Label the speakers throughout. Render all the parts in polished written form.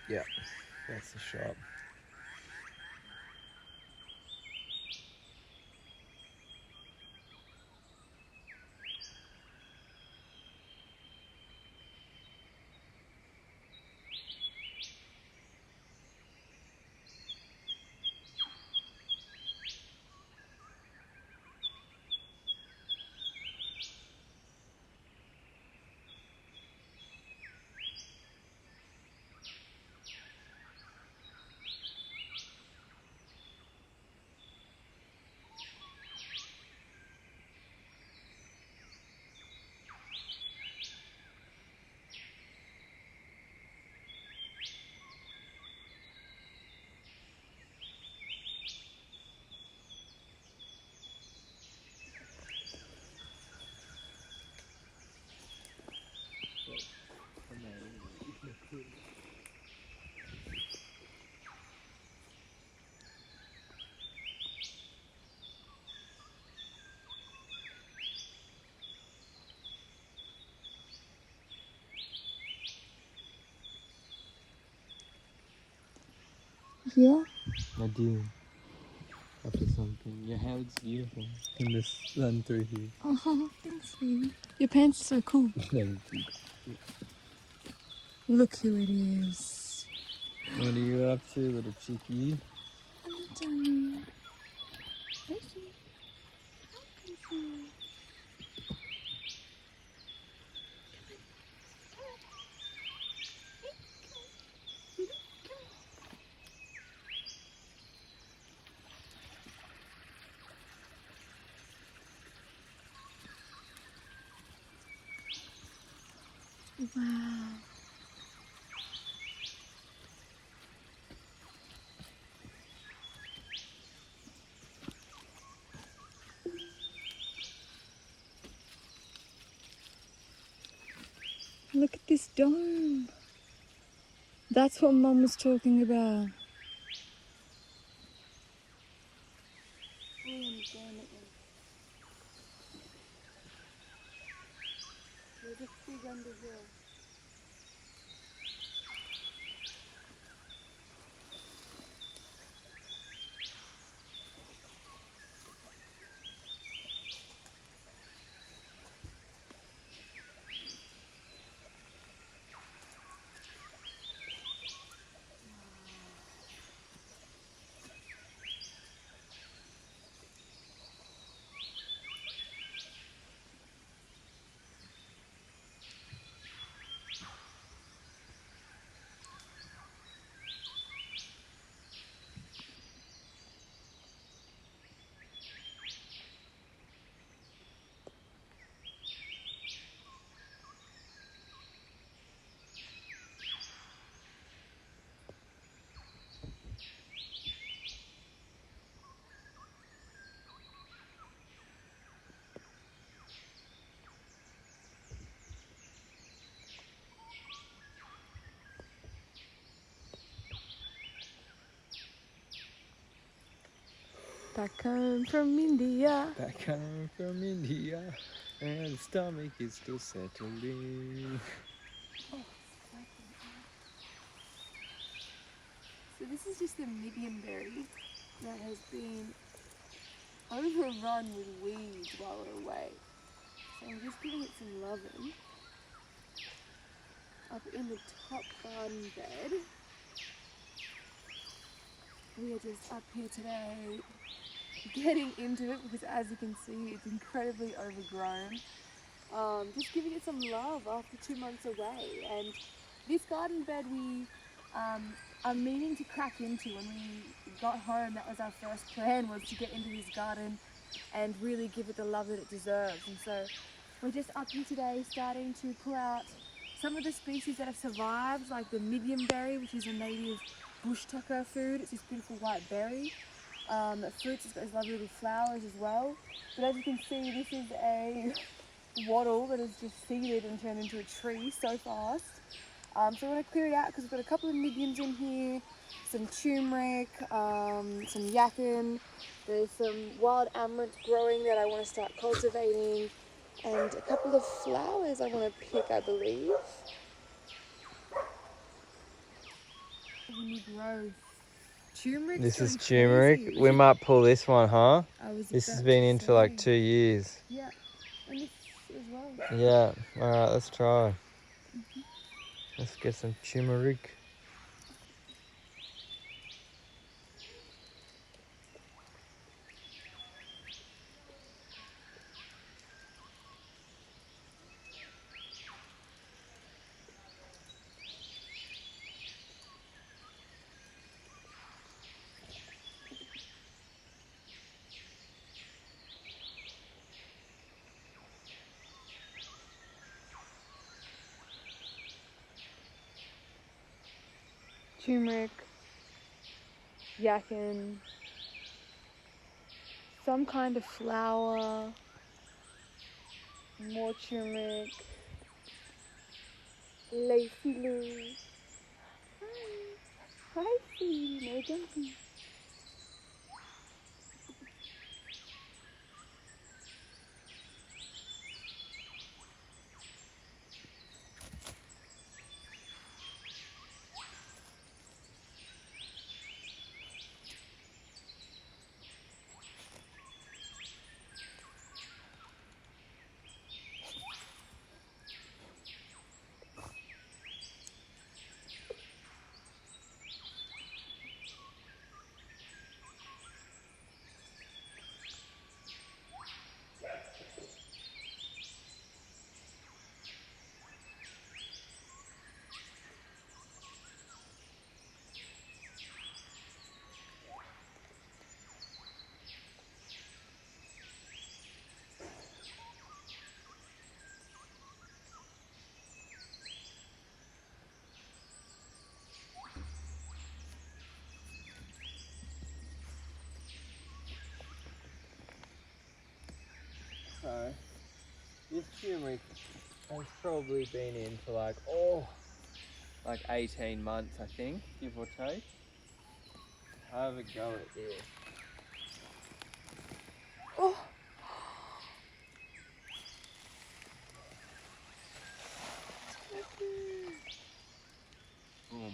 Speaker 1: Yeah, that's the shop.
Speaker 2: Yeah.
Speaker 1: I do. After something. Your hair looks beautiful in the sun through here.
Speaker 2: Oh, thanks, baby. Your pants are so cool.
Speaker 1: Thank you.
Speaker 2: Look who it is.
Speaker 1: What are you up to, little cheeky?
Speaker 2: Hello, darling. Lucy. Lucy. Wow. Look at this dome. That's what Mum was talking about. There's a fig under here. Back home from India.
Speaker 1: Back home from India, and the stomach is still settling.
Speaker 2: So this is just a medium berry that has been overrun with weeds while we're away. So I'm just giving it some loving up in the top garden bed. We are just up here today getting into it because, as you can see, it's incredibly overgrown. Just giving it some love after 2 months away. And this garden bed we are meaning to crack into. When we got home, that was our first plan, was to get into this garden and really give it the love that it deserves. And so we're just up here today starting to pull out some of the species that have survived, like the medium berry, which is a native bush tucker food. It's this beautiful white berry. It fruits, it's got these lovely little flowers as well. But as you can see, this is a wattle that has just seeded and turned into a tree so fast. So I want to clear it out because we've got a couple of mediums in here, some turmeric, some yakin. There's some wild amaranth growing that I want to start cultivating, and a couple of flowers I want to pick, I believe. new growth. Turmeric's
Speaker 1: This is
Speaker 2: going
Speaker 1: turmeric.
Speaker 2: crazy.
Speaker 1: We might pull this one, huh?
Speaker 2: I was
Speaker 1: This has
Speaker 2: about
Speaker 1: been
Speaker 2: to
Speaker 1: in for like
Speaker 2: say.
Speaker 1: 2 years.
Speaker 2: Yeah, and this as well.
Speaker 1: Yeah. All right, let's try. Let's get some turmeric.
Speaker 2: Turmeric, yakin, some kind of flower, more turmeric, Lacy Lou. Hi. Hi, sweetie. No jumping.
Speaker 1: So, this turmeric has probably been in for like 18 months, I think, give or take. Have a go at this.
Speaker 2: Oh,
Speaker 1: Boom.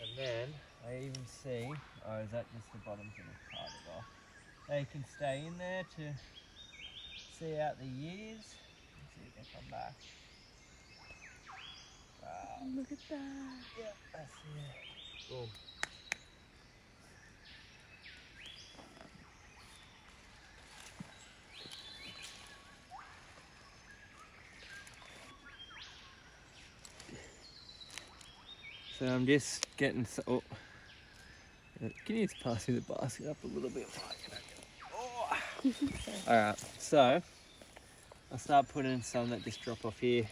Speaker 1: And then I even see, oh, is that just the bottom's gonna part it off? They can stay in there to see out the years and see if they come back. Wow.
Speaker 2: look at that.
Speaker 1: Yeah, that's it. Boom. So I'm just getting oh. Can you just pass me the basket up a little bit? Oh. Alright, so I'll start putting some that just drop off here.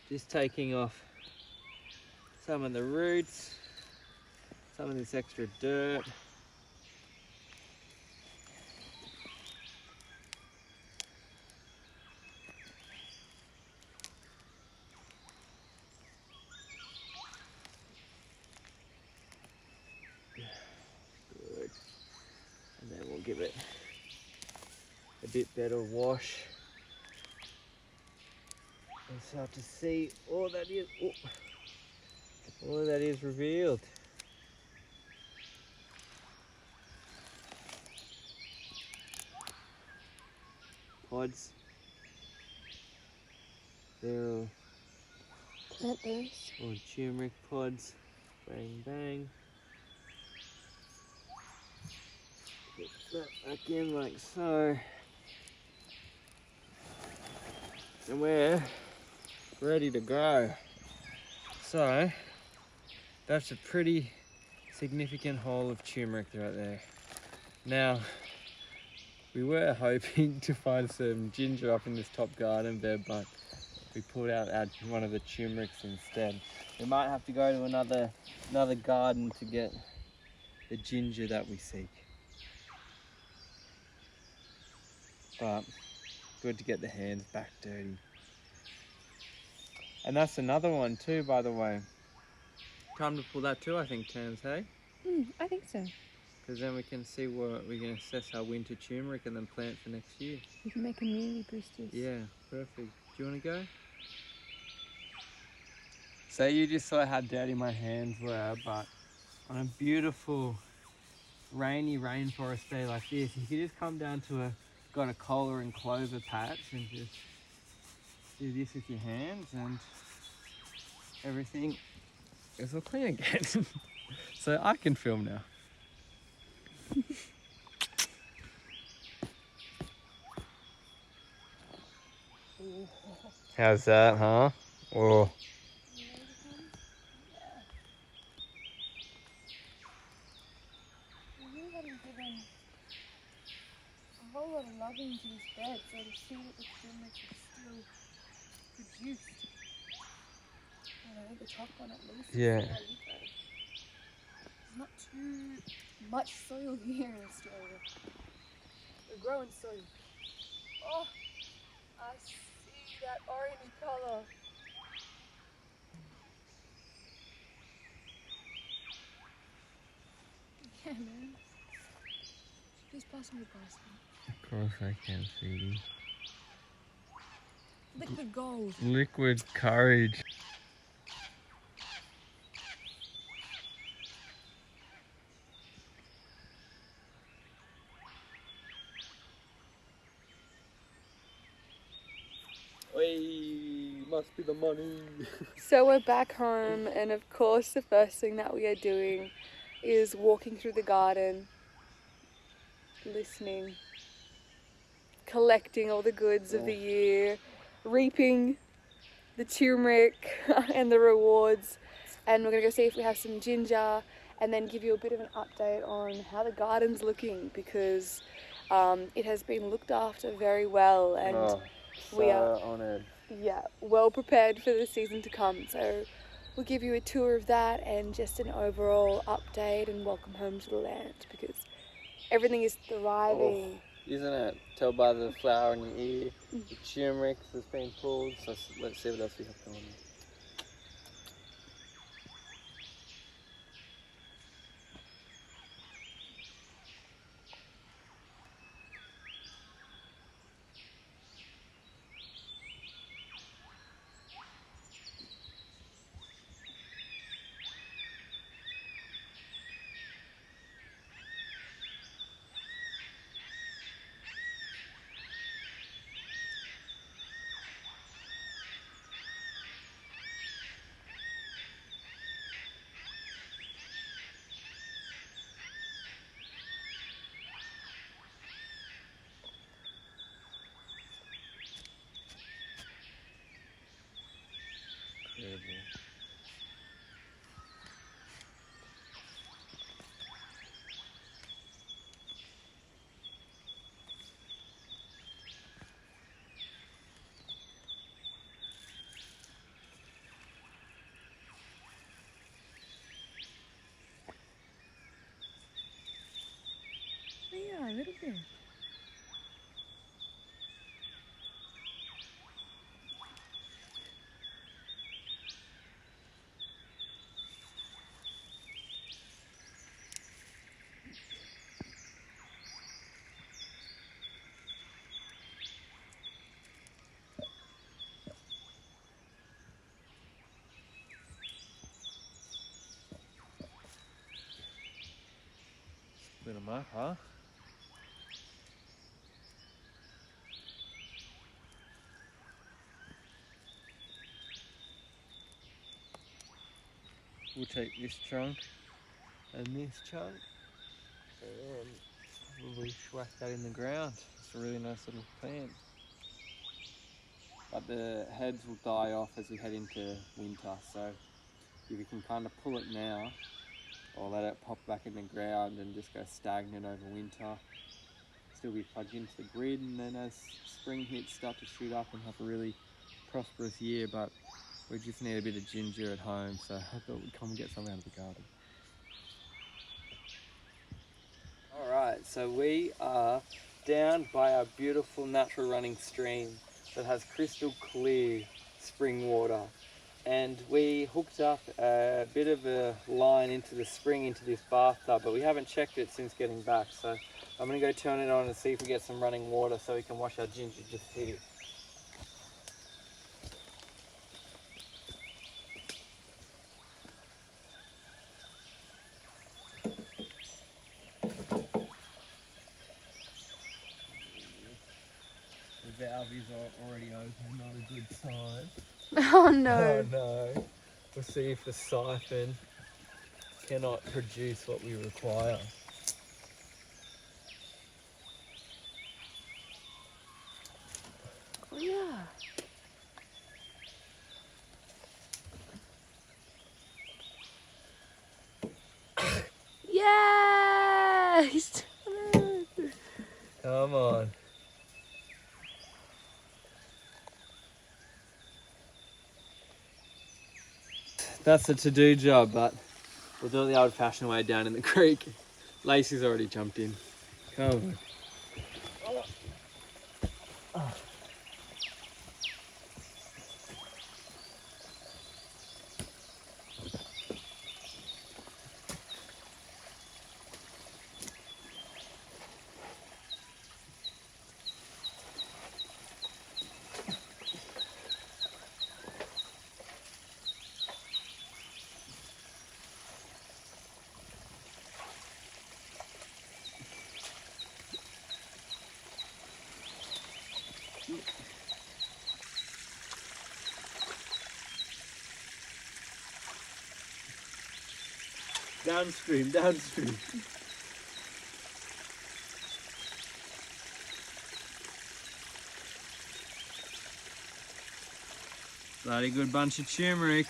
Speaker 1: Just taking off some of the roots, some of this extra dirt. Good. And then we'll give it a bit better wash. And start to see all that is, all that is revealed. Pods. They're all
Speaker 2: Plant those.
Speaker 1: turmeric pods. Bang, bang. Put that back in like so. And we're ready to go. So, that's a pretty significant haul of turmeric right there. Now, we were hoping to find some ginger up in this top garden bed, but we pulled out one of the turmerics instead. We might have to go to another garden to get the ginger that we seek. But good to get the hands back dirty. And that's another one too, by the way. Time to pull that too, I think, Tams, hey?
Speaker 2: I think so.
Speaker 1: Because then we can see what we can assess our winter turmeric and then plant for next year.
Speaker 2: We can make immunity boosters.
Speaker 1: Yeah, perfect. Do you want to go? So you just saw how dirty my hands were, but on a beautiful rainy rainforest day like this, you could just come down to got a kola and clover patch and just do this with your hands and everything is all clean again. So I can film now. How's that, huh? Whoa.
Speaker 2: We really haven't given a whole lot of loving to this bed, so to see that the turmeric is still produced. I think the top one at least.
Speaker 1: Yeah.
Speaker 2: There's not too much soil here in Australia. We're growing soil. Oh, I see that orange colour. Yeah, man. Just pass me.
Speaker 1: Of course I can, sweetie.
Speaker 2: Liquid gold.
Speaker 1: Liquid courage. Oi, must be the money.
Speaker 2: So we're back home, and of course the first thing that we are doing is walking through the garden, listening, collecting all the goods of the year, reaping the turmeric and the rewards, and we're gonna go see if we have some ginger and then give you a bit of an update on how the garden's looking, because it has been looked after very well, and we are
Speaker 1: honoured.
Speaker 2: yeah, well prepared for the season to come. So we'll give you a tour of that and just an overall update and welcome home to the land, because everything is thriving.
Speaker 1: Oh, isn't it? Tell by the flower in your ear, the turmeric that's been pulled. So let's see what else we have going on. Incredible.
Speaker 2: Yeah, a little bit.
Speaker 1: Split them up, huh? We'll take this chunk and this chunk and probably whack that in the ground. It's a really nice little plant. But the heads will die off as we head into winter, so if you can kind of pull it now or let it pop back in the ground and just go stagnant over winter, still be plugged into the grid, and then as spring hits start to shoot up and have a really prosperous year. But we just need a bit of ginger at home, so I thought we'd come and get some out of the garden. Alright, so we are down by our beautiful natural running stream that has crystal clear spring water, and we hooked up a bit of a line into the spring into this bathtub, but we haven't checked it since getting back, so I'm going to go turn it on and see if we get some running water so we can wash our ginger just here. valve is already open, not a good sign.
Speaker 2: Oh no.
Speaker 1: Oh no. We'll see if the siphon cannot produce what we require.
Speaker 2: Oh yeah. Yeah! He's done it.
Speaker 1: Come on. That's a to-do job, but we'll do it the old-fashioned way down in the creek. Lacey's already jumped in. Come on. Downstream, downstream. Bloody good bunch of turmeric.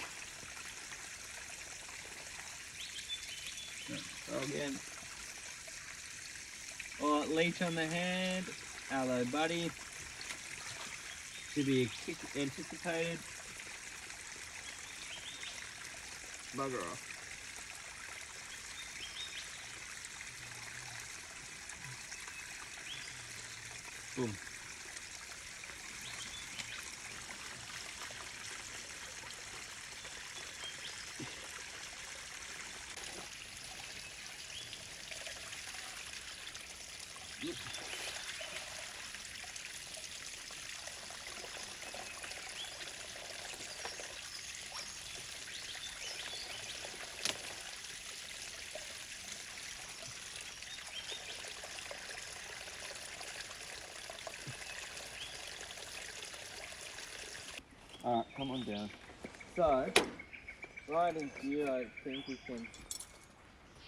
Speaker 1: Go again. Oh, leech on the hand. Hello, buddy. To be anticipated. Bugger off. Boom. Alright, come on down. So, right in here I think we can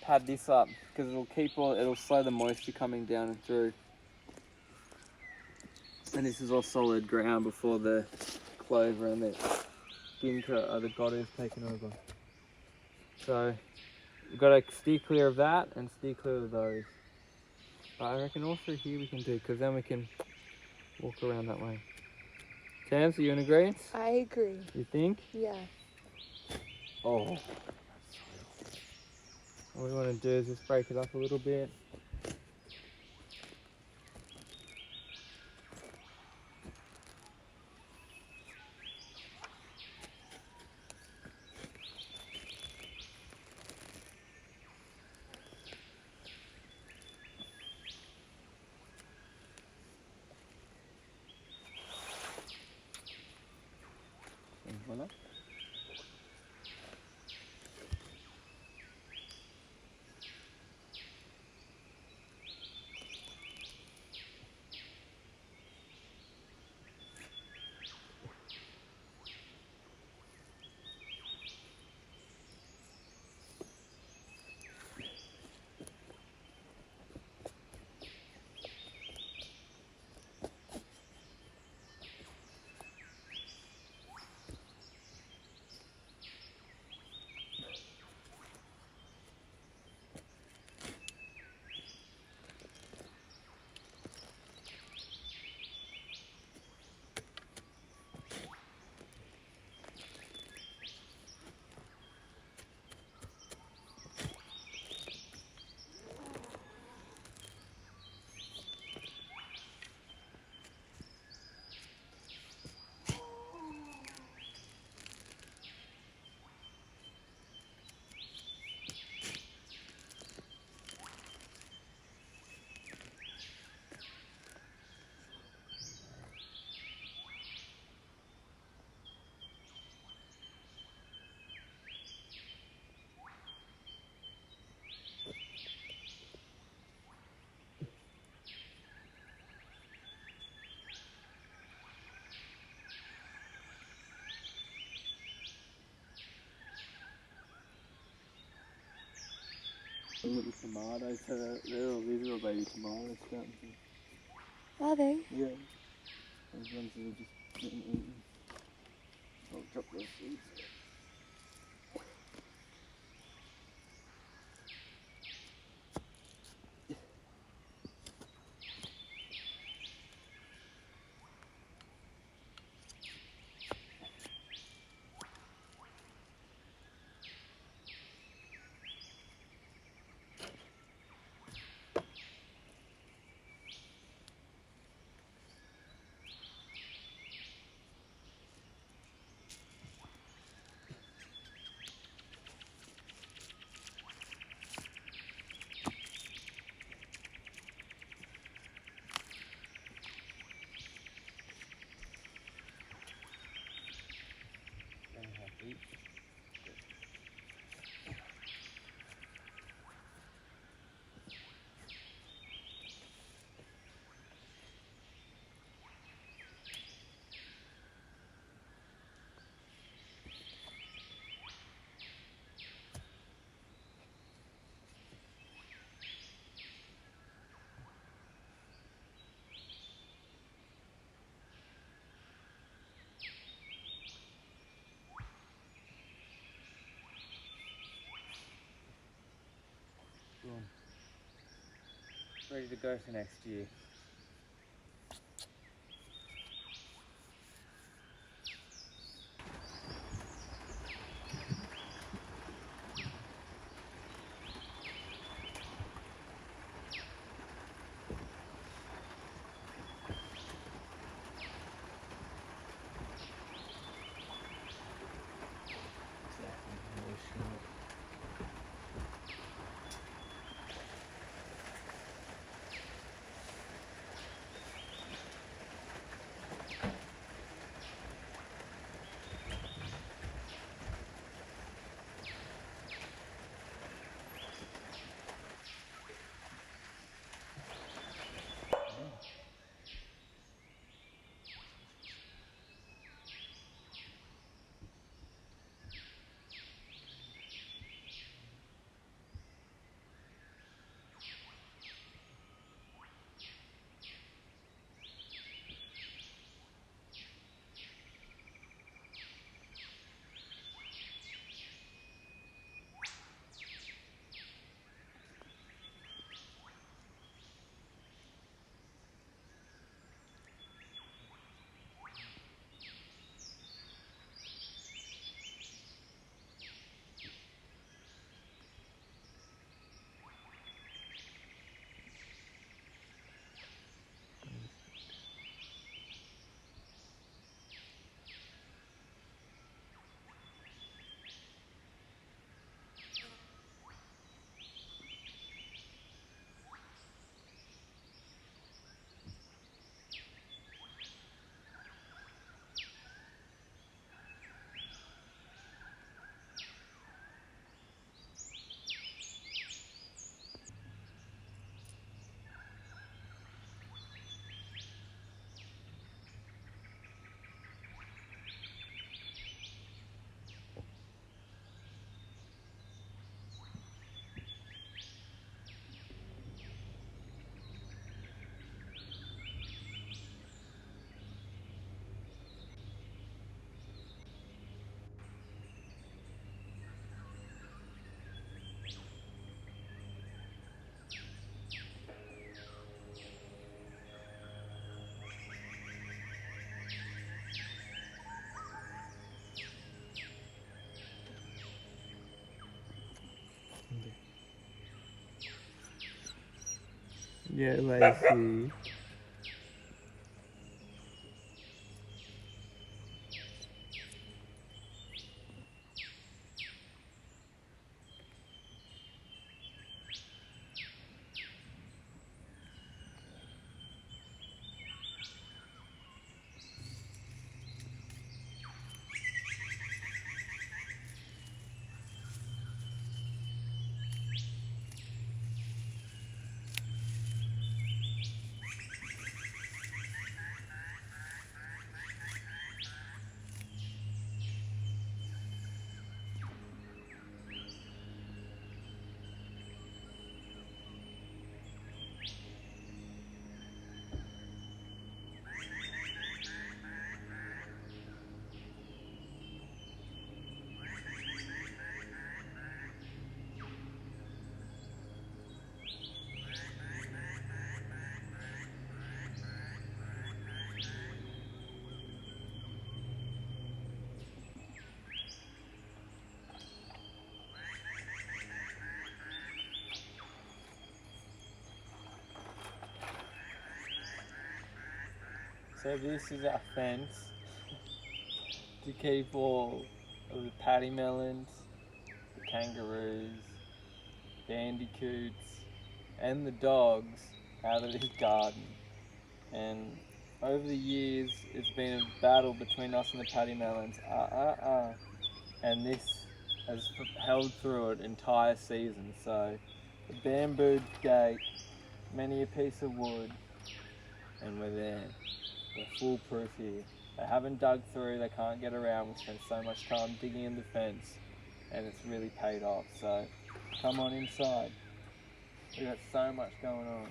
Speaker 1: pad this up because it'll slow the moisture coming down and through. And this is all solid ground before the clover and the ginkgo or the godder is taken over. So we've got to steer clear of that and steer clear of those. But I reckon all through here we can do, because then we can walk around that way. Tams, are you in agreement?
Speaker 2: I agree.
Speaker 1: You think?
Speaker 2: Yeah.
Speaker 1: Oh. What we want to do is just break it up a little bit. And voila. tomatoes, so they're all these little baby tomatoes starting to.
Speaker 2: Are they?
Speaker 1: Yeah. Those ones that are just getting eaten. I'll drop those seeds. Boom. Ready to go for next year. Yeah, lazy. So this is our fence to keep all of the paddy melons, the kangaroos, bandicoots, and the dogs out of this garden. And over the years, it's been a battle between us and the paddy melons. And this has held through an entire season. So the bamboo gate, many a piece of wood, and we're there. We're foolproof here. They haven't dug through, they can't get around. We spent so much time digging in the fence and it's really paid off. So come on inside. We've got so much going on.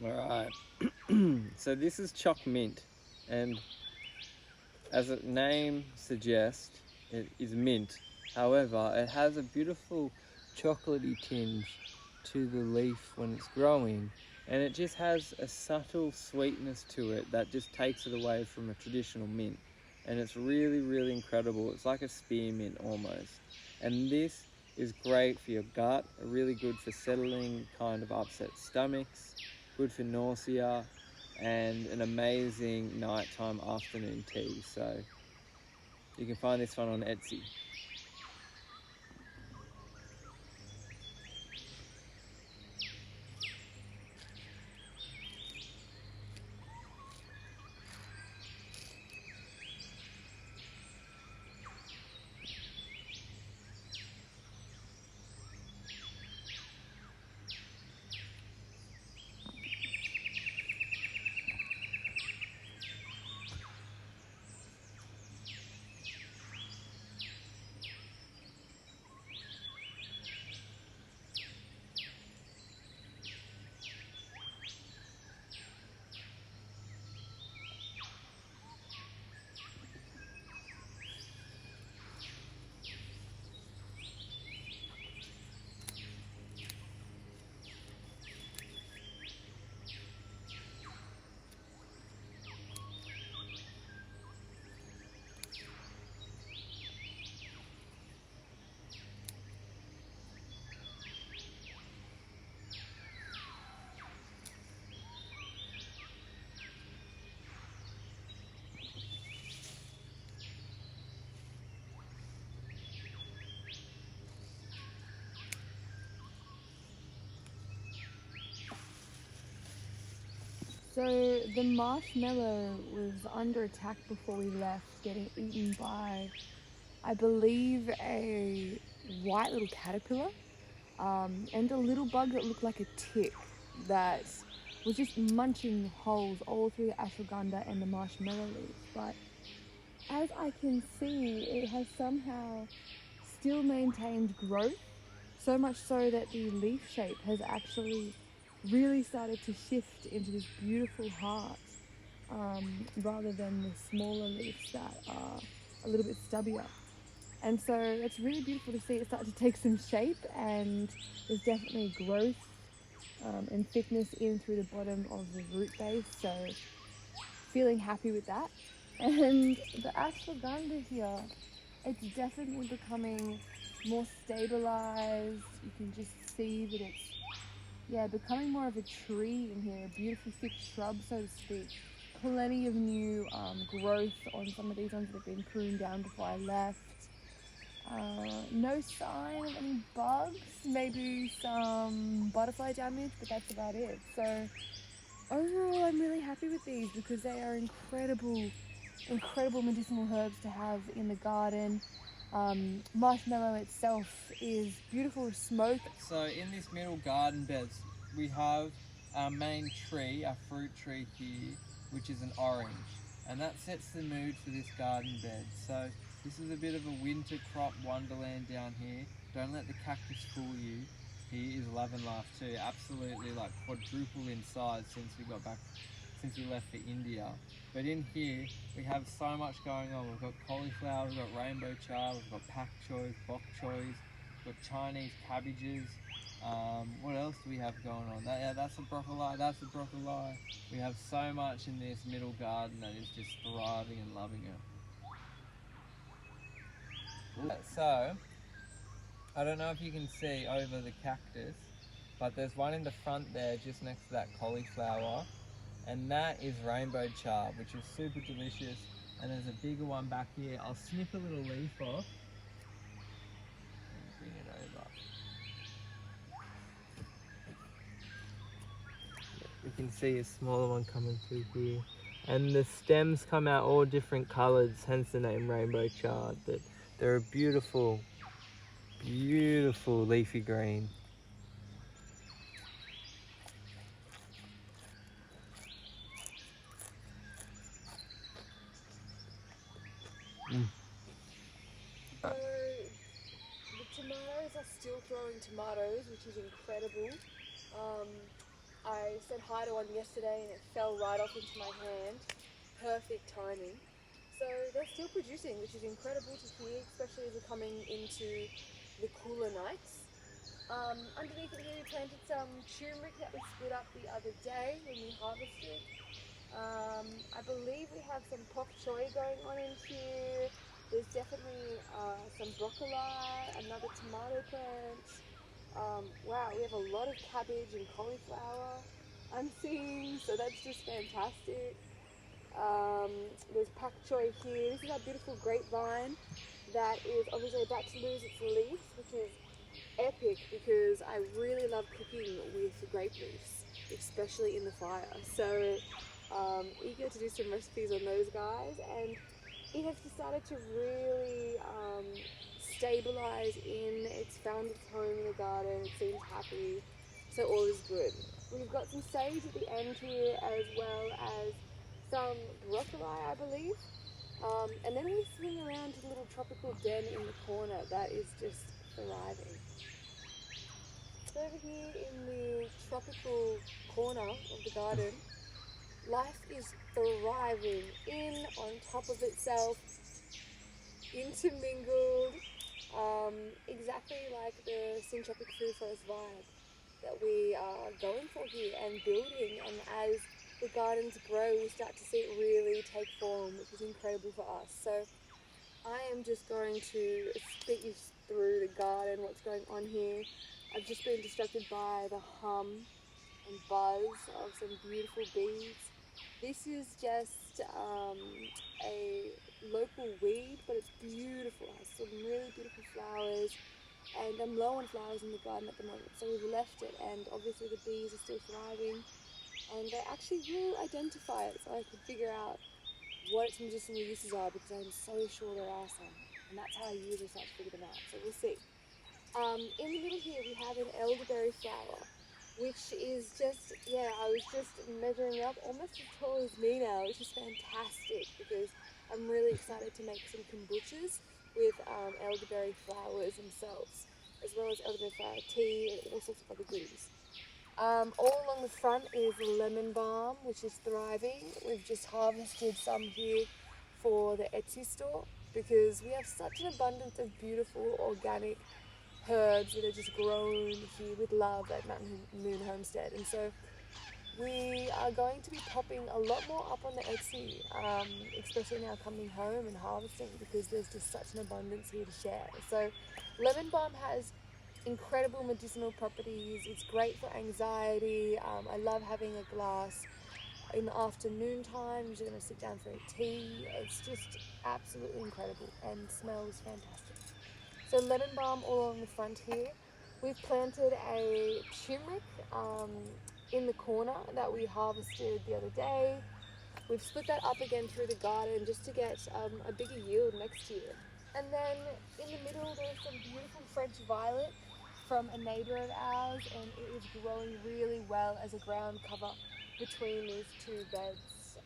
Speaker 1: Alright, so this is choc mint, and as the name suggests, it is mint. However, it has a beautiful chocolatey tinge to the leaf when it's growing, and it just has a subtle sweetness to it that just takes it away from a traditional mint. And it's really, really incredible. It's like a spearmint almost. And this is great for your gut, really good for settling kind of upset stomachs, good for nausea, and an amazing nighttime afternoon tea. So you can find this one on Etsy.
Speaker 2: So the marshmallow was under attack before we left, getting eaten by, I believe, a white little caterpillar, and a little bug that looked like a tick that was just munching holes all through the ashwagandha and the marshmallow leaves. But as I can see, it has somehow still maintained growth, so much so that the leaf shape has actually really started to shift into this beautiful heart, rather than the smaller leaves that are a little bit stubbier. And so it's really beautiful to see it start to take some shape, and there's definitely growth, and thickness in through the bottom of the root base. So feeling happy with that. And the ashwagandha here, it's definitely becoming more stabilized. You can just see that it's becoming more of a tree in here, a beautiful thick shrub, so to speak. Plenty of new growth on some of these ones that have been pruned down before I left. No sign of any bugs, maybe some butterfly damage, but that's about it. So overall, I'm really happy with these because they are incredible medicinal herbs to have in the garden. Marshmallow itself is beautiful to smoke.
Speaker 1: So in this middle garden beds, we have our main tree, our fruit tree here, which is an orange. And that sets the mood for this garden bed. So this is a bit of a winter crop wonderland down here. Don't let the cactus fool you. Here is Love and Laugh too. Absolutely like quadruple in size since we left for India. But in here, we have so much going on. We've got cauliflower, we've got rainbow chard, we've got pak choy, bok choy, we've got Chinese cabbages. What else do we have going on? That's a broccoli, that's a broccoli. We have so much in this middle garden that is just thriving and loving it. So, I don't know if you can see over the cactus, but there's one in the front there just next to that cauliflower. And that is rainbow chard, which is super delicious. And there's a bigger one back here. I'll snip a little leaf off and bring it over. You can see a smaller one coming through here. And the stems come out all different colours, hence the name rainbow chard. But they're a beautiful, beautiful leafy green.
Speaker 2: So the tomatoes are still throwing tomatoes, which is incredible. I said hi to one yesterday and it fell right off into my hand. Perfect timing. So they're still producing, which is incredible to hear, especially as we're coming into the cooler nights. Underneath it here we planted some turmeric that we split up the other day when we harvested. I believe we have some pak choy going on in here. There's definitely some broccoli, another tomato plant. Wow, we have a lot of cabbage and cauliflower I'm seeing, so that's just fantastic. There's pak choy here. This is our beautiful grapevine that is obviously about to lose its leaves, which is epic because I really love cooking with grape leaves, especially in the fire. So eager to do some recipes on those guys, and it has decided to really stabilize in. It's found its home in the garden. It seems happy, so all is good. We've got some sage at the end here, as well as some broccoli, I believe. And then we swing around to the little tropical den in the corner that is just thriving. So over here in the tropical corner of the garden, life is thriving in, on top of itself, intermingled, exactly like the syntropic food forest vibe that we are going for here and building. And as the gardens grow, we start to see it really take form, which is incredible for us. So I am just going to speak you through the garden, what's going on here. I've just been distracted by the hum and buzz of some beautiful bees. This is just a local weed, but it's beautiful. It has some really beautiful flowers, and I'm low on flowers in the garden at the moment, so we've left it, and obviously the bees are still thriving. and they actually will identify it, so I can figure out what its medicinal uses are, because I'm so sure there are some, and that's how I usually start to figure them out, so we'll see. In the middle here we have an elderberry flower, which is just, yeah, I was just measuring up almost as tall as me now, which is fantastic because I'm really excited to make some kombuchas with elderberry flowers themselves, as well as elderberry flower tea and all sorts of other goodies. All along the front is lemon balm, which is thriving. We've just harvested some here for the Etsy store because we have such an abundance of beautiful organic herbs that are just grown here with love at Mountain Moon Homestead. And so we are going to be popping a lot more up on the Etsy, especially now coming home and harvesting, because there's just such an abundance here to share. So lemon balm has incredible medicinal properties. It's great for anxiety. I love having a glass in the afternoon time. Usually when I sit down for a tea. It's just absolutely incredible and smells fantastic. So lemon balm all along the front here. We've planted a turmeric in the corner that we harvested the other day. We've split that up again through the garden just to get a bigger yield next year. And then in the middle there's some beautiful French violet from a neighbour of ours, and it is growing really well as a ground cover between these two beds.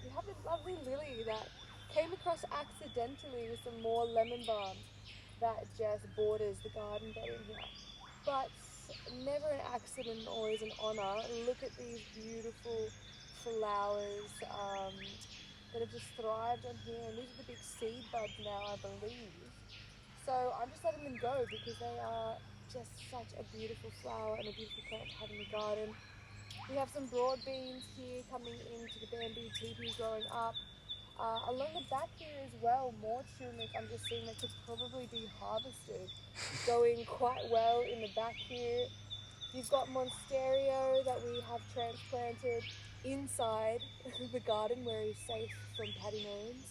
Speaker 2: We have a lovely lily that came across accidentally with some more lemon balm that just borders the garden bed in here. But never an accident, always an honour. Look at these beautiful flowers that have just thrived on here, and these are the big seed buds now, I believe. So I'm just letting them go because they are just such a beautiful flower and a beautiful plant to have in the garden. We have some broad beans here coming into the bamboo teepee growing up. Along the back here as well, more turmeric I'm just seeing that could probably be harvested. Going quite well in the back here. You've got Monsterio that we have transplanted inside the garden where he's safe from paddy gnomes.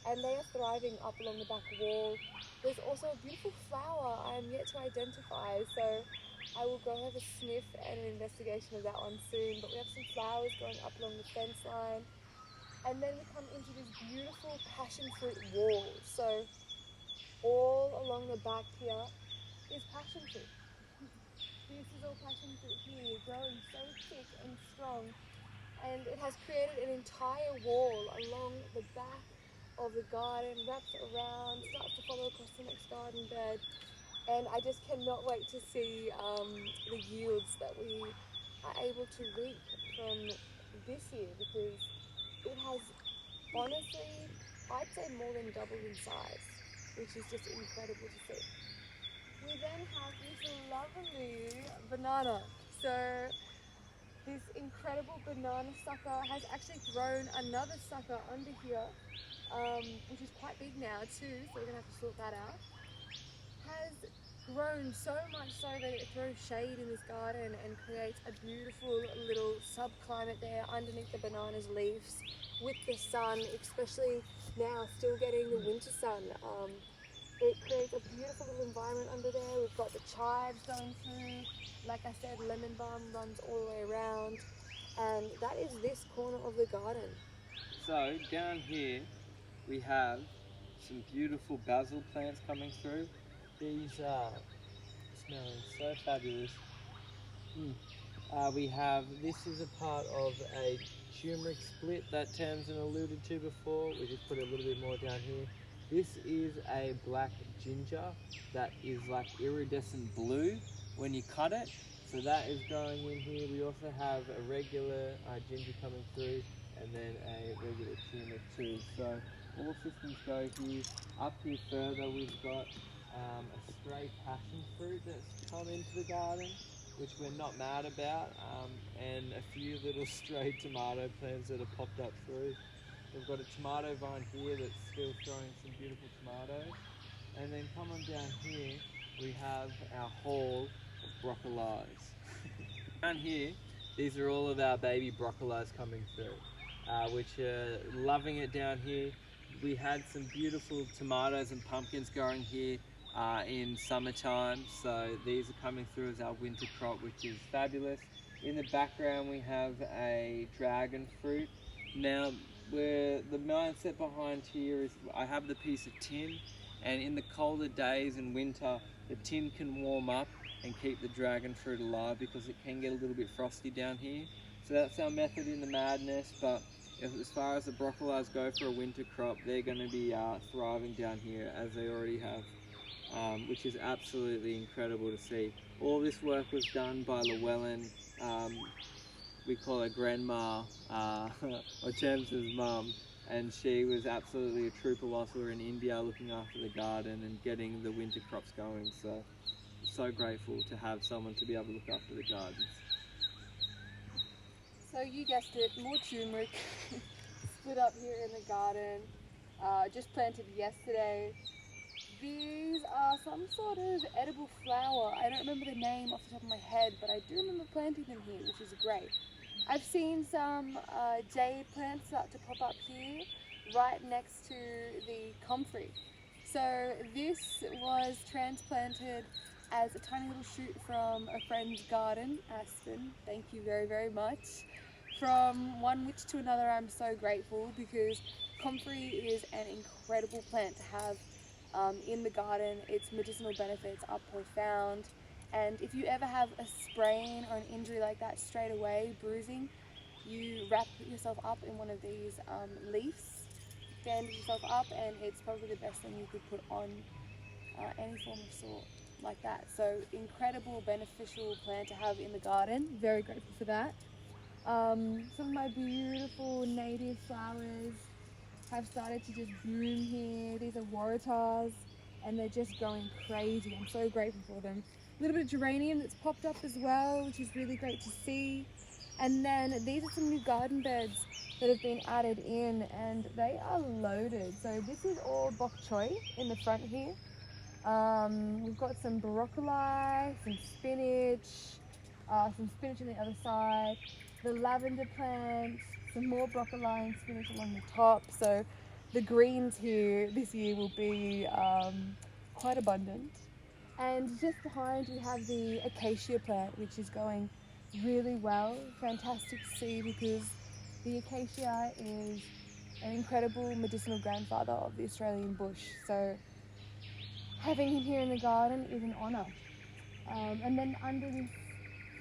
Speaker 2: And they are thriving up along the back wall. There's also a beautiful flower I am yet to identify, so I will go have a sniff and an investigation of that one soon. But we have some flowers going up along the fence line. And then we come into this beautiful passion fruit wall. So all along the back here is passion fruit. This is all passion fruit here, growing so thick and strong. And it has created an entire wall along the back of the garden, wraps around, starts to follow across the next garden bed. And I just cannot wait to see the yields that we are able to reap from this year, because it has honestly, I'd say more than doubled in size, which is just incredible to see. We then have this lovely banana. So this incredible banana sucker has actually thrown another sucker under here, which is quite big now too, so we're gonna have to sort that out. Has grown so much so that it throws shade in this garden and creates a beautiful little subclimate there underneath the banana's leaves with the sun, especially now still getting the winter sun. It creates a beautiful little environment under there. We've got the chives going through. Like I said, lemon balm runs all the way around. And that is this corner of the garden.
Speaker 1: So down here we have some beautiful basil plants coming through. These are smelling so fabulous. This is a part of a turmeric split that Tamsin alluded to before. We just put a little bit more down here. This is a black ginger that is like iridescent blue when you cut it. So that is going in here. We also have a regular ginger coming through, and then a regular turmeric too. So all systems go here. Up here further we've got a stray passion fruit that's come into the garden, which we're not mad about, and a few little stray tomato plants that have popped up through. We've got a tomato vine here that's still throwing some beautiful tomatoes. And then come on down here, we have our haul of broccolis. Down here, these are all of our baby broccolis coming through, which are loving it down here. We had some beautiful tomatoes and pumpkins growing here in summertime, so these are coming through as our winter crop, which is fabulous. In the background we have a dragon fruit. Now, the mindset behind here is I have the piece of tin, and in the colder days in winter, the tin can warm up and keep the dragon fruit alive because it can get a little bit frosty down here. So that's our method in the madness, but as far as the broccolis go for a winter crop, they're going to be thriving down here as they already have, which is absolutely incredible to see. All this work was done by Louellyn. We call her Grandma, or Tamsin's mum, and she was absolutely a trooper whilst we were in India looking after the garden and getting the winter crops going. So grateful to have someone to be able to look after the gardens.
Speaker 2: So you guessed it, more turmeric split up here in the garden, just planted yesterday. These are some sort of edible flower. I don't remember the name off the top of my head, but I do remember planting them here, which is great. I've seen some jade plants start to pop up here, right next to the comfrey. So this was transplanted as a tiny little shoot from a friend's garden, Aspen. Thank you very, very much. From one witch to another, I'm so grateful because comfrey is an incredible plant to have in the garden. Its medicinal benefits are profound, and if you ever have a sprain or an injury like that straight away, bruising, you wrap yourself up in one of these leaves, bandage yourself up, and it's probably the best thing you could put on any form of sore like that. So incredible beneficial plant to have in the garden. Very grateful for that. Some of my beautiful native flowers have started to just bloom here. These are waratahs, and they're just going crazy. I'm so grateful for them. A little bit of geranium that's popped up as well, which is really great to see. And then these are some new garden beds that have been added in, and they are loaded. So this is all bok choy in the front here. We've got some broccoli, some spinach on the other side, the lavender plant, some more broccoli and spinach along the top. So the greens here this year will be quite abundant. And just behind we have the acacia plant, which is going really well. Fantastic to see because the acacia is an incredible medicinal grandfather of the Australian bush. So having him here in the garden is an honour. And then under this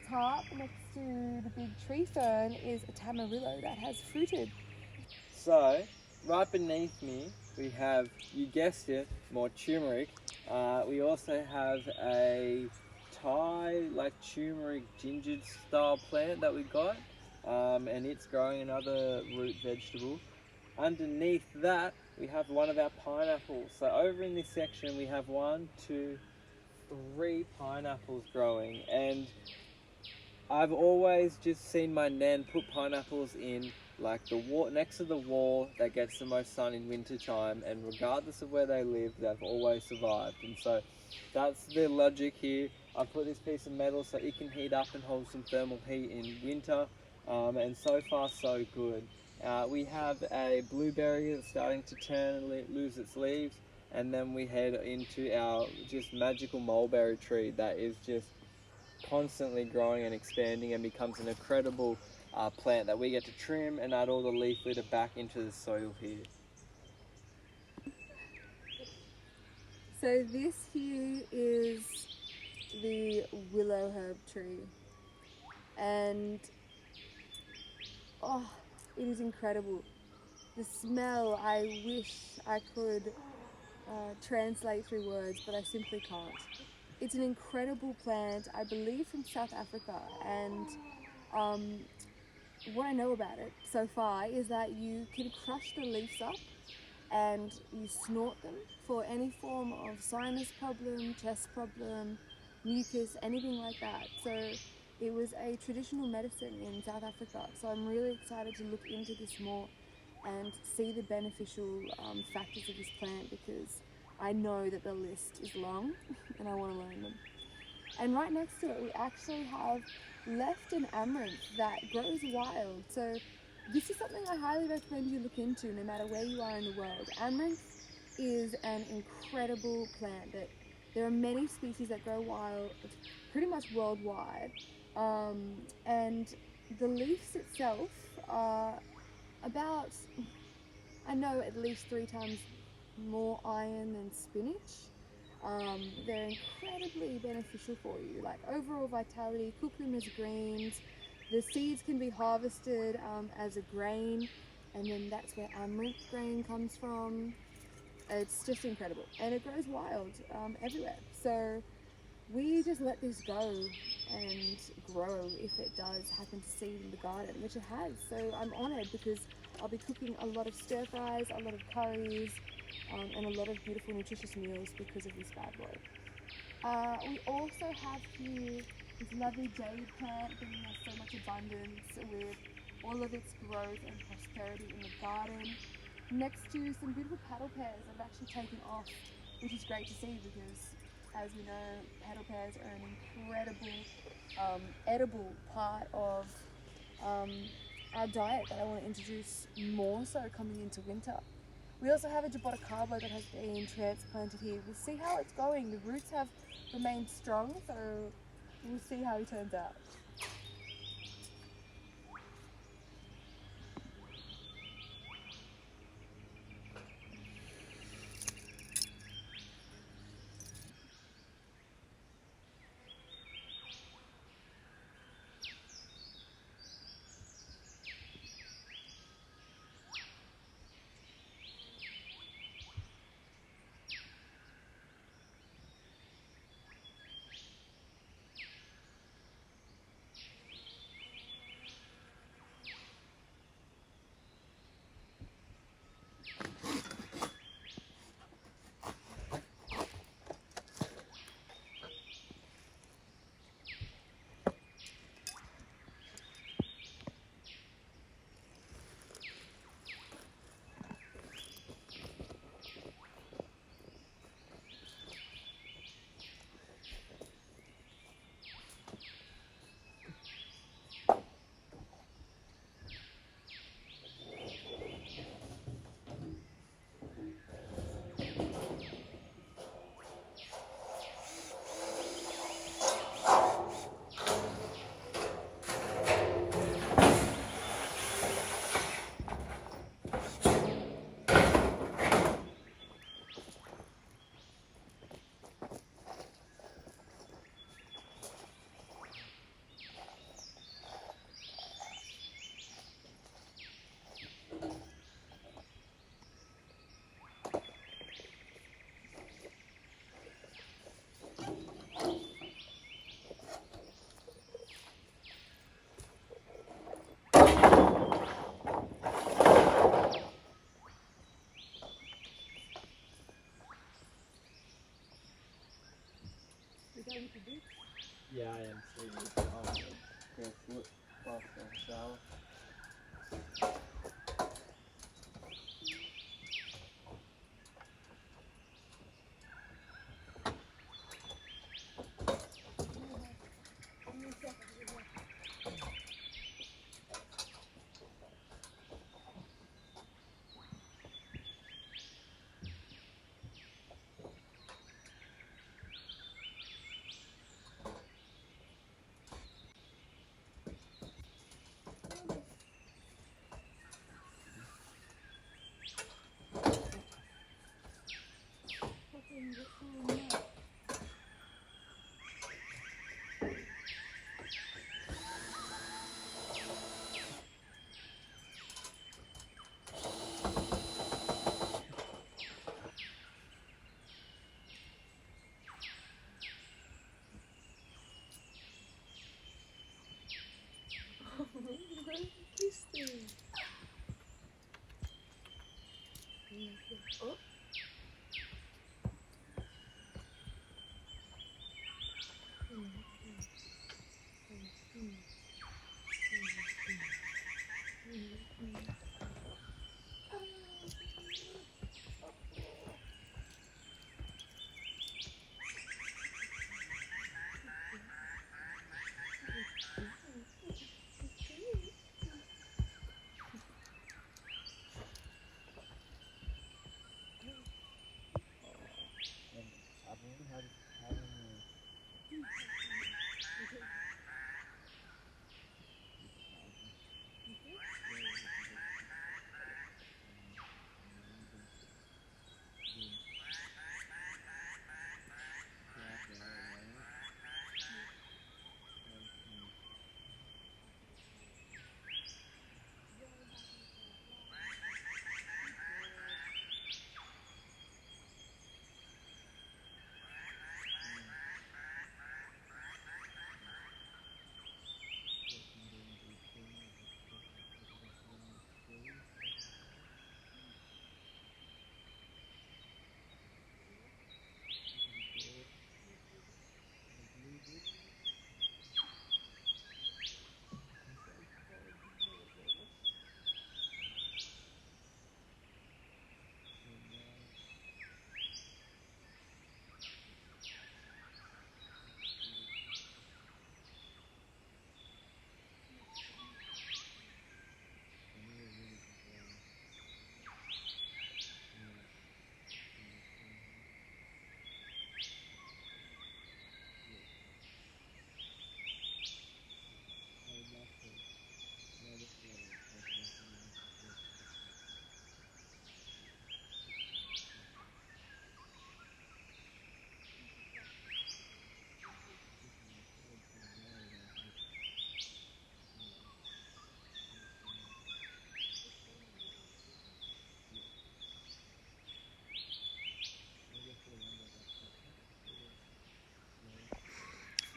Speaker 2: tarp next to the big tree fern is a tamarillo that has fruited.
Speaker 1: So, right beneath me, we have, you guessed it, more turmeric. We also have a Thai, like turmeric ginger style plant that we got, and it's growing another root vegetable. Underneath that, we have one of our pineapples. So over in this section, we have 1, 2, 3 pineapples growing, and I've always just seen my nan put pineapples in like the wall next to the wall that gets the most sun in winter time, and regardless of where they live, they've always survived. And so that's the logic here. I put this piece of metal so it can heat up and hold some thermal heat in winter, and so far so good. We have a blueberry that's starting to turn and lose its leaves, and then we head into our just magical mulberry tree that is just constantly growing and expanding and becomes an incredible plant that we get to trim and add all the leaf litter back into the soil here.
Speaker 2: So this here is the willow herb tree, and oh, it is incredible. The smell, I wish I could translate through words, but I simply can't. It's an incredible plant, I believe from South Africa, and what I know about it so far is that you can crush the leaves up and you snort them for any form of sinus problem, chest problem, mucus, anything like that. So it was a traditional medicine in South Africa. So I'm really excited to look into this more and see the beneficial factors of this plant, because I know that the list is long and I want to learn them. And right next to it, we actually have left an amaranth that grows wild. So this is something I highly recommend you look into no matter where you are in the world. Amaranth is an incredible plant that there are many species that grow wild pretty much worldwide. And the leaves itself are about, I know, at least 3 times more iron than spinach. They're incredibly beneficial for you, like overall vitality, cook them as greens. The seeds can be harvested as a grain, and then that's where amaranth grain comes from. It's just incredible, and it grows wild everywhere. So we just let this go and grow if it does happen to seed in the garden, which it has. So I'm honoured because I'll be cooking a lot of stir fries, a lot of curries, and a lot of beautiful nutritious meals because of this bad boy. We also have here this lovely jade plant giving us so much abundance with all of its growth and prosperity in the garden. Next to some beautiful paddle pears that have actually taken off, which is great to see because, as we know, paddle pears are an incredible edible part of our diet that I want to introduce more so coming into winter. We also have a jaboticaba that has been transplanted here. We'll see how it's going. The roots have remained strong, so we'll see how he turns out.
Speaker 1: Yeah, I am seeing this. I'll go foot whilst I shower.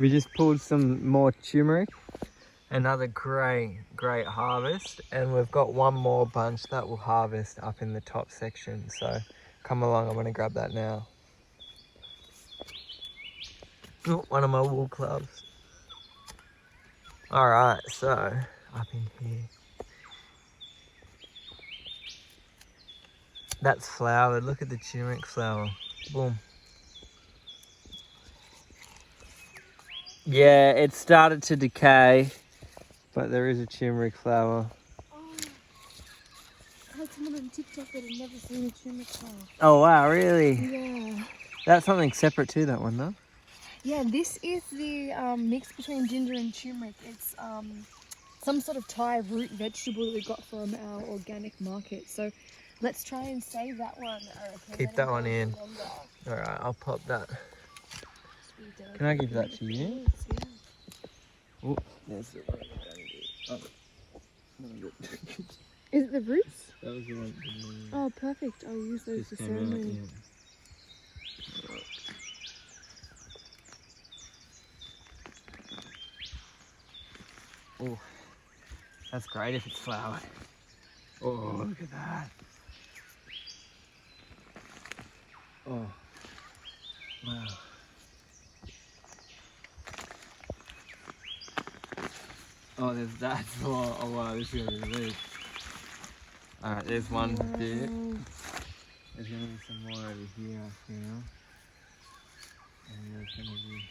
Speaker 1: We just pulled some more turmeric. Another great harvest, and we've got one more bunch that we'll harvest up in the top section. So come along, I'm gonna grab that now. Oh, one of my wool clubs. All right, so up in here. That's flowered. Look at the turmeric flower. Boom. Yeah, it started to decay, but there is a turmeric flower.
Speaker 2: Oh, I had someone on TikTok that had never seen a turmeric flower.
Speaker 1: Oh wow, really?
Speaker 2: Yeah.
Speaker 1: That's something separate to that one, though.
Speaker 2: Yeah, this is the mix between ginger and turmeric. It's some sort of Thai root vegetable that we got from our organic market. So let's try and save that one.
Speaker 1: Keep that one in. All right, I'll pop that. Can I give that to you?
Speaker 2: Yeah.
Speaker 1: Oh, there's the one. Oh, no,
Speaker 2: Is it the roots?
Speaker 1: that was the one.
Speaker 2: Oh, perfect. I'll use those for ceremony.
Speaker 1: Oh, that's great if it's flowered. Oh, look at that. Oh, wow. Oh, that's oh wow, this is gonna be big. All right, there's one bit. There's gonna be some more over here, I feel. And there's gonna be.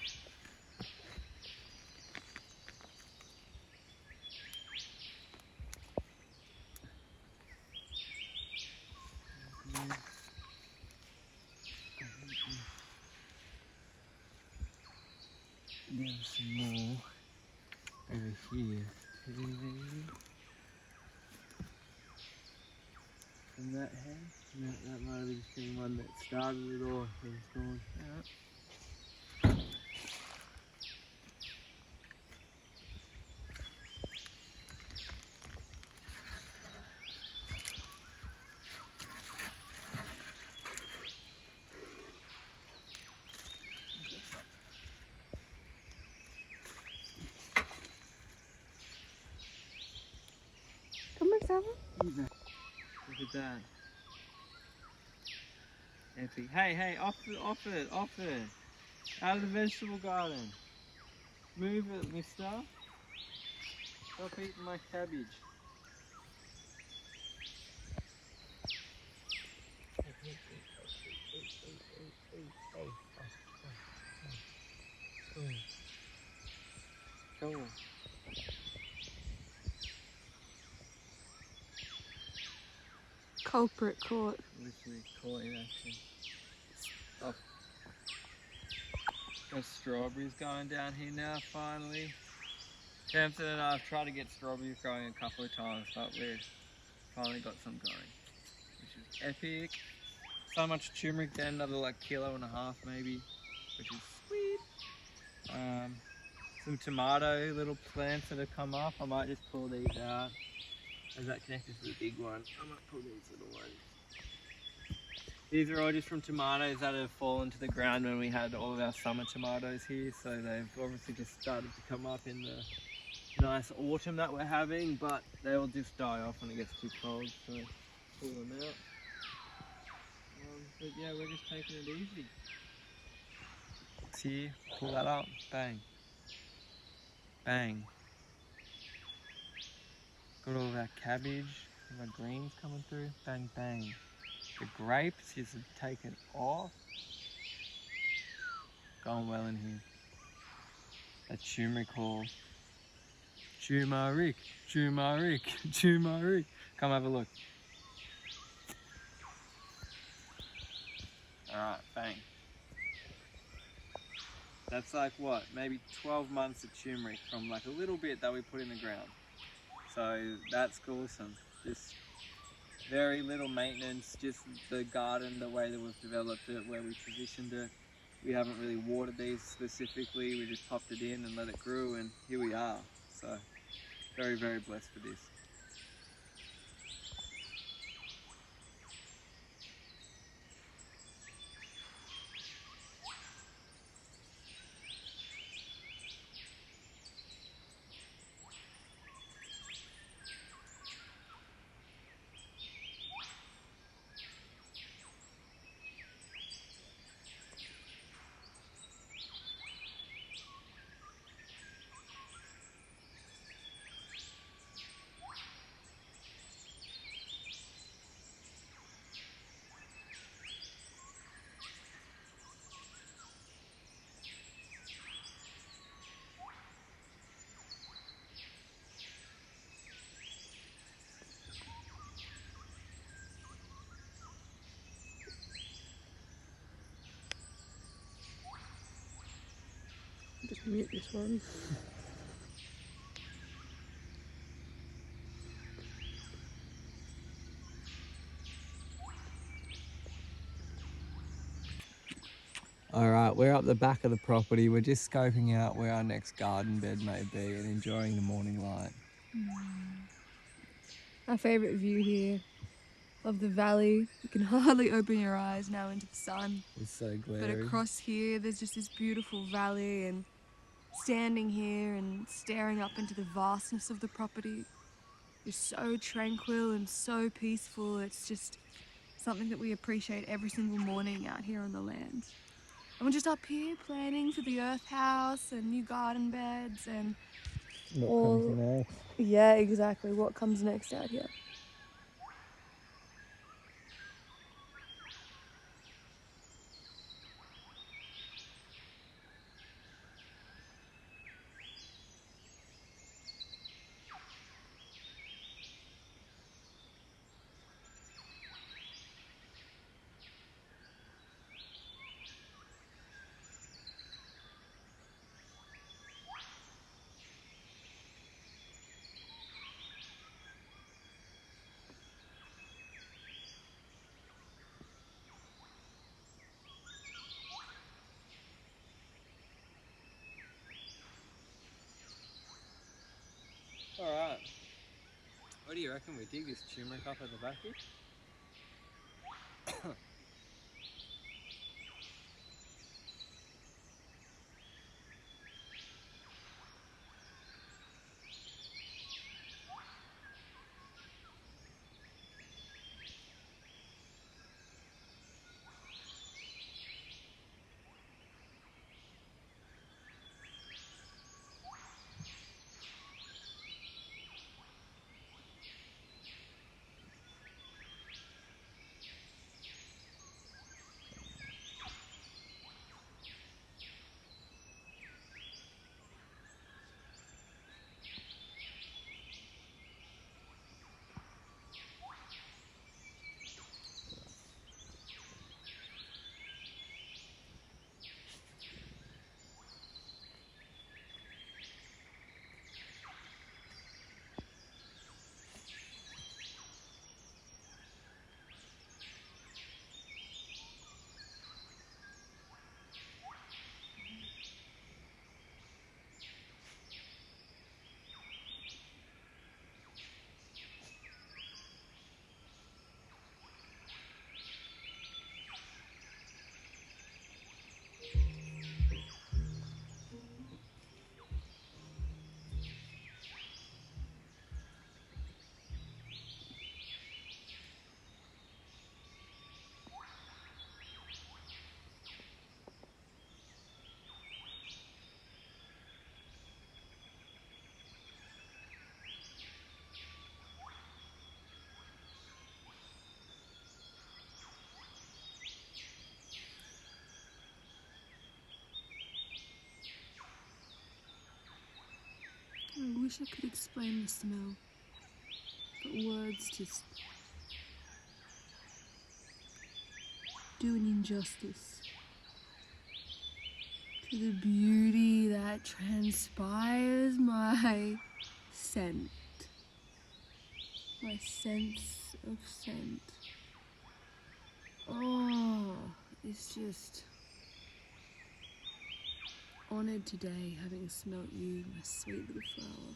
Speaker 1: There's some more over here. From that head? No, that might have just been one that started it all. It was gone. Yeah.
Speaker 2: Come on, Sava.
Speaker 1: Look at that. Epic. Hey, off it. Out of the vegetable garden. Move it, mister. Stop eating my cabbage. Come on.
Speaker 2: Culprit caught.
Speaker 1: Literally caught in action. Oh. Got strawberries going down here now, finally. Hampton and I have tried to get strawberries growing a couple of times, but we've finally got some going, which is epic. So much turmeric then, another like kilo and a half maybe, which is sweet. Some tomato little plants that have come up. I might just pull these out. Is that connected to the big one? I might pull these little ones. These are all just from tomatoes that have fallen to the ground when we had all of our summer tomatoes here. So they've obviously just started to come up in the nice autumn that we're having, but they will just die off when it gets too cold. So pull them out. But yeah, we're just taking it easy. See, pull that up, bang, bang. Got all of our cabbage, all our greens coming through, bang, bang. The grapes is taken off. Going well in here. That turmeric haul. Turmeric. Come have a look. Alright, bang. That's like what, maybe 12 months of turmeric from like a little bit that we put in the ground. So that's awesome. Just very little maintenance, just the garden, the way that we've developed it, where we positioned it. We haven't really watered these specifically, we just popped it in and let it grow, and here we are. So very, very blessed for this.
Speaker 2: mute this one.
Speaker 1: All right, we're up the back of the property. We're just scoping out where our next garden bed may be and enjoying the morning light.
Speaker 2: Our favourite view here of the valley. You can hardly open your eyes now into the sun.
Speaker 1: It's so
Speaker 2: But
Speaker 1: glary.
Speaker 2: across here, there's just this beautiful valley, and standing here and staring up into the vastness of the property is so tranquil and so peaceful. It's just something that we appreciate every single morning out here on the land. And we're just up here planning for the earth house and new garden beds and
Speaker 1: What comes next?
Speaker 2: yeah, exactly, what comes next out here.
Speaker 1: All right. What do you reckon? We dig this turmeric up at the back here?
Speaker 2: I wish I could explain the smell, but words just do an injustice to the beauty that transpires my scent, my sense of scent. Oh, it's just honoured today having smelt you, my sweet little flower.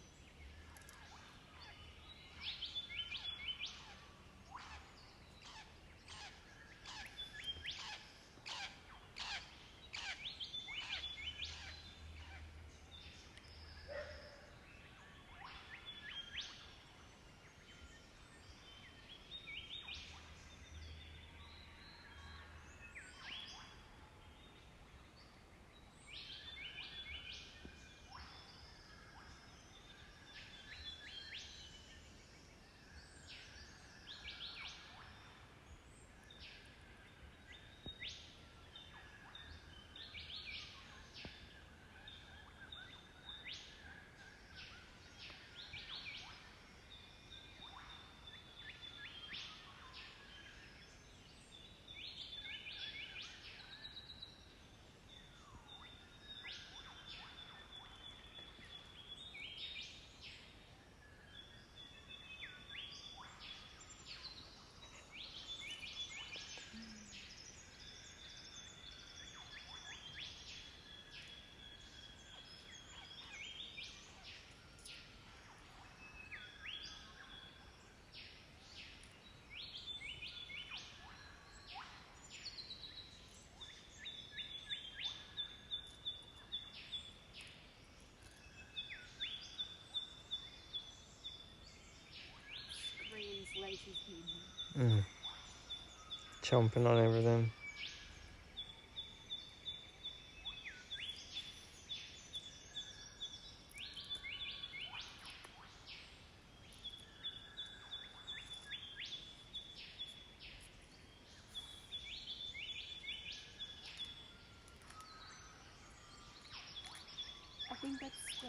Speaker 1: Chomping on everything.
Speaker 2: I think that's the...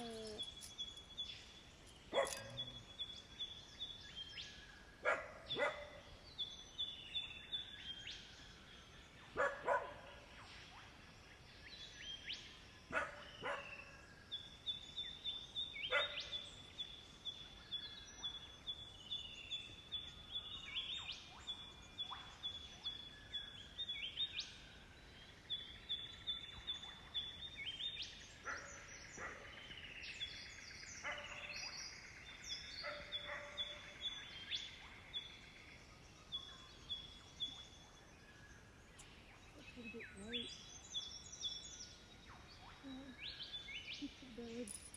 Speaker 2: That's a little bit late. Oh, it's a bird.